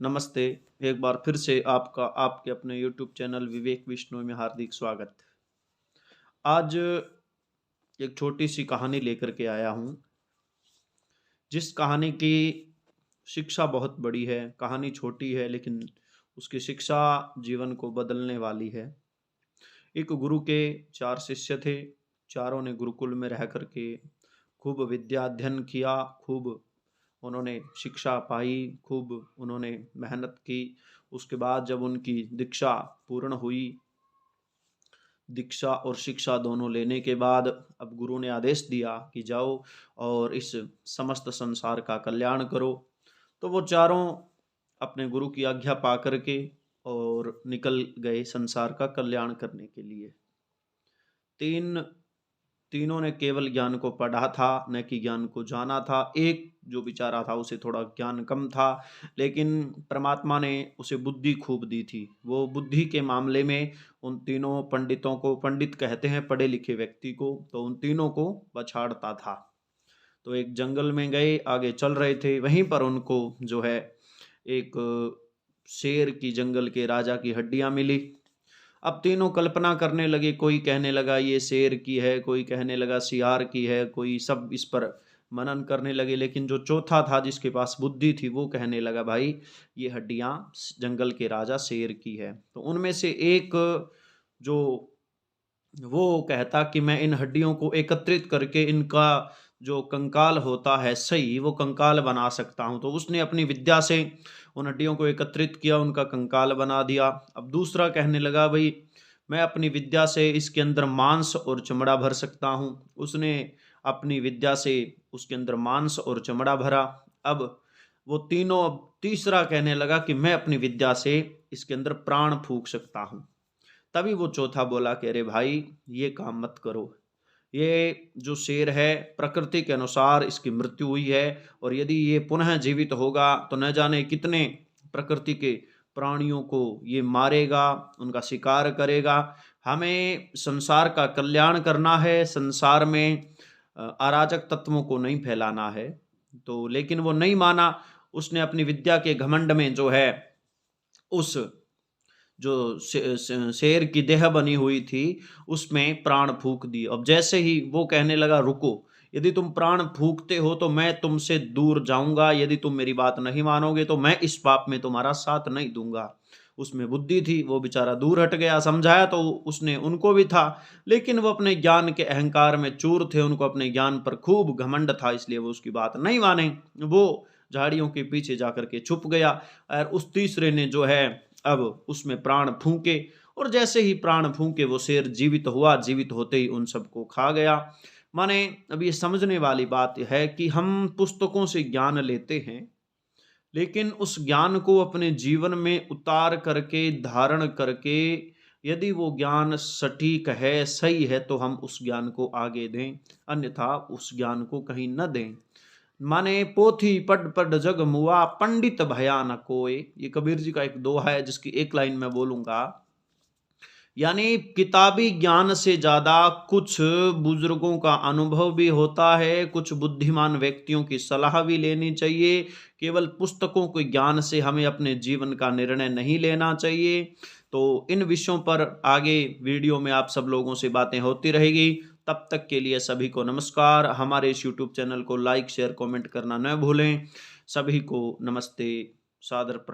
नमस्ते, एक बार फिर से आपका आपके अपने यूट्यूब चैनल विवेक बिश्नोई में हार्दिक स्वागत। आज एक छोटी-सी कहानी लेकर के आया हूँ, जिस कहानी की शिक्षा बहुत बड़ी है। कहानी छोटी है लेकिन उसकी शिक्षा जीवन को बदलने वाली है। एक गुरु के 4 शिष्य थे, चारों ने गुरुकुल में रह कर के खूब विद्या अध्ययन किया, खूब उन्होंने शिक्षा पाई, खूब उन्होंने मेहनत की। उसके बाद जब उनकी दीक्षा पूर्ण हुई, दीक्षा और शिक्षा दोनों लेने के बाद अब गुरु ने आदेश दिया कि जाओ और इस समस्त संसार का कल्याण करो। तो वो चारों अपने गुरु की आज्ञा पा करके और निकल गए संसार का कल्याण करने के लिए। तीन तीनों ने केवल ज्ञान को पढ़ा था, न कि ज्ञान को जाना था। एक जो बेचारा था उसे थोड़ा ज्ञान कम था, लेकिन परमात्मा ने उसे बुद्धि खूब दी थी। वो बुद्धि के मामले में उन तीनों पंडितों को, पंडित कहते हैं पढ़े लिखे व्यक्ति को, तो उन तीनों को पछाड़ता था। तो एक जंगल में गए, आगे चल रहे थे, वहीं पर उनको जो है एक शेर की, जंगल के राजा की हड्डियां मिली। अब तीनों कल्पना करने लगे, कोई कहने लगा ये शेर की है, कोई कहने लगा सियार की है, कोई सब इस पर मनन करने लगे। लेकिन जो चौथा था जिसके पास बुद्धि थी वो कहने लगा भाई ये हड्डियां जंगल के राजा शेर की है। तो उनमें से एक जो वो कहता कि मैं इन हड्डियों को एकत्रित करके इनका जो कंकाल होता है सही, वो कंकाल बना सकता हूँ। तो उसने अपनी विद्या से उन हड्डियों को एकत्रित किया, उनका कंकाल बना दिया। अब दूसरा कहने लगा भाई मैं अपनी विद्या से इसके अंदर मांस और चमड़ा भर सकता हूँ। उसने अपनी विद्या से उसके अंदर मांस और चमड़ा भरा। अब वो तीनों, तीसरा कहने लगा कि मैं अपनी विद्या से इसके अंदर प्राण फूंक सकता हूँ। तभी वो चौथा बोला कि अरे भाई ये काम मत करो, ये जो शेर है प्रकृति के अनुसार इसकी मृत्यु हुई है, और यदि ये पुनः जीवित होगा तो न जाने कितने प्रकृति के प्राणियों को ये मारेगा, उनका शिकार करेगा। हमें संसार का कल्याण करना है, संसार में अराजक तत्वों को नहीं फैलाना है। तो लेकिन वो नहीं माना, उसने अपनी विद्या के घमंड में जो है उस जो शेर की देह बनी हुई थी उसमें प्राण फूंक दी। अब जैसे ही वो कहने लगा रुको, यदि तुम प्राण फूंकते हो तो मैं तुमसे दूर जाऊंगा, यदि तुम मेरी बात नहीं मानोगे तो मैं इस पाप में तुम्हारा साथ नहीं दूंगा। उसमें बुद्धि थी, वो बेचारा दूर हट गया। समझाया तो उसने उनको भी था, लेकिन वो अपने ज्ञान के अहंकार में चूर थे, उनको अपने ज्ञान पर खूब घमंड था, इसलिए वो उसकी बात नहीं माने। वो झाड़ियों के पीछे जाकर के छुप गया। और उस तीसरे ने जो है अब उसमें प्राण फूंके, और जैसे ही प्राण फूंके वो शेर जीवित हुआ, जीवित होते ही उन सबको खा गया। माने अब ये समझने वाली बात है कि हम पुस्तकों से ज्ञान लेते हैं, लेकिन उस ज्ञान को अपने जीवन में उतार करके, धारण करके, यदि वो ज्ञान सटीक है, सही है, तो हम उस ज्ञान को आगे दें, अन्यथा उस ज्ञान को कहीं न दें। माने पोथी पढ़ पढ़ जग मुआ, पंडित भया न कोय। ये कबीर जी का एक दोहा है जिसकी एक लाइन मैं बोलूंगा। यानी किताबी ज्ञान से ज्यादा कुछ बुजुर्गों का अनुभव भी होता है, कुछ बुद्धिमान व्यक्तियों की सलाह भी लेनी चाहिए। केवल पुस्तकों के ज्ञान से हमें अपने जीवन का निर्णय नहीं लेना चाहिए। तो इन विषयों पर आगे वीडियो में आप सब लोगों से बातें होती रहेगी। तब तक के लिए सभी को नमस्कार। हमारे इस यूट्यूब चैनल को लाइक शेयर कमेंट करना न भूलें। सभी को नमस्ते, सादर